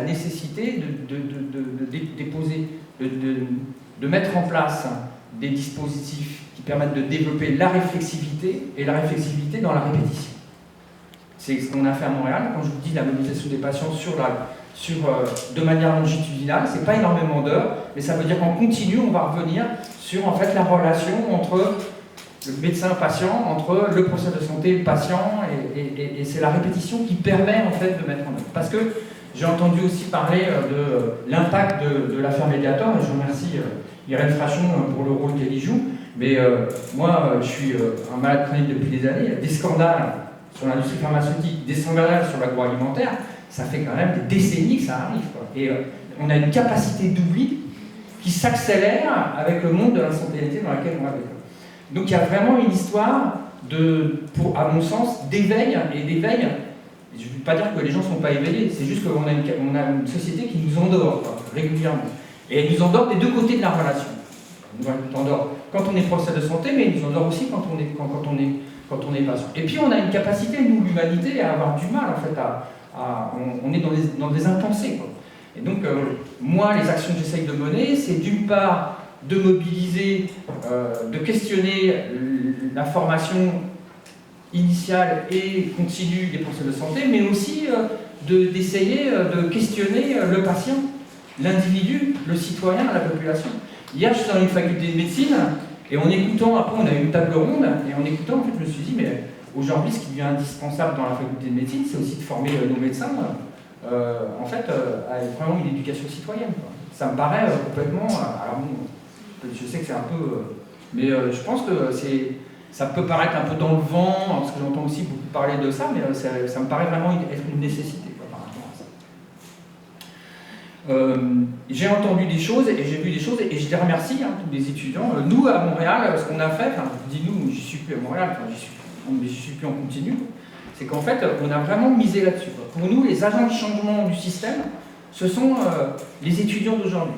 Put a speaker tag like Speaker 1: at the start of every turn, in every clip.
Speaker 1: La nécessité de mettre en place des dispositifs qui permettent de développer la réflexivité et la réflexivité dans la répétition. C'est ce qu'on a fait à Montréal. Quand je vous dis la mobilisation des patients de manière longitudinale, c'est pas énormément d'heures, mais ça veut dire qu'en continu, on va revenir sur en fait la relation entre le médecin-patient, entre le professionnel de santé et le patient, et c'est la répétition qui permet en fait de mettre en œuvre. Parce que j'ai entendu aussi parler de l'impact de l'affaire Mediator, et je remercie Irène Frachon pour le rôle qu'elle y joue, mais moi je suis un malade chronique depuis des années, il y a des scandales sur l'industrie pharmaceutique, des scandales sur l'agroalimentaire, ça fait quand même des décennies que ça arrive, quoi. Et on a une capacité d'oubli qui s'accélère avec le monde de la santé dans laquelle on va. Donc il y a vraiment une histoire à mon sens, d'éveil, et d'éveil, je ne veux pas dire que les gens ne sont pas éveillés, c'est juste qu'on a une société qui nous endort, quoi, régulièrement. Et elle nous endort des deux côtés de la relation. Elle nous endort quand on est professionnel de santé, mais elle nous endort aussi quand on est patient. Et puis on a une capacité, nous, l'humanité, à avoir du mal, en fait, on est dans des impensés, quoi. Et donc, moi, les actions que j'essaye de mener, c'est d'une part de mobiliser, de questionner la formation initiale et continue des professionnels de santé, mais aussi d'essayer de questionner le patient, l'individu, le citoyen, la population. Hier, je suis dans une faculté de médecine, et en écoutant, après on a eu une table ronde, et en écoutant, en fait, je me suis dit, mais aujourd'hui, ce qui devient indispensable dans la faculté de médecine, c'est aussi de former nos médecins, en fait, à vraiment une éducation citoyenne, quoi. Ça me paraît complètement... alors bon, je sais que c'est un peu... mais je pense que ça peut paraître un peu dans le vent, parce que j'entends aussi beaucoup parler de ça, mais ça me paraît vraiment être une nécessité, quoi, par rapport à ça. J'ai entendu des choses et j'ai vu des choses, et je les remercie, tous les étudiants. Nous, à Montréal, ce qu'on a fait, enfin, je dis nous, j'y suis plus à Montréal, enfin, j'y suis plus en continu, c'est qu'en fait, on a vraiment misé là-dessus. Pour nous, les agents de changement du système, ce sont les étudiants d'aujourd'hui.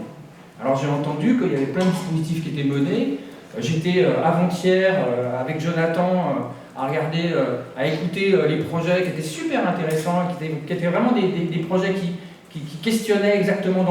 Speaker 1: Alors j'ai entendu qu'il y avait plein de dispositifs qui étaient menés. J'étais avant-hier avec Jonathan à regarder, à écouter les projets qui étaient super intéressants, qui étaient vraiment des projets qui questionnaient exactement dans le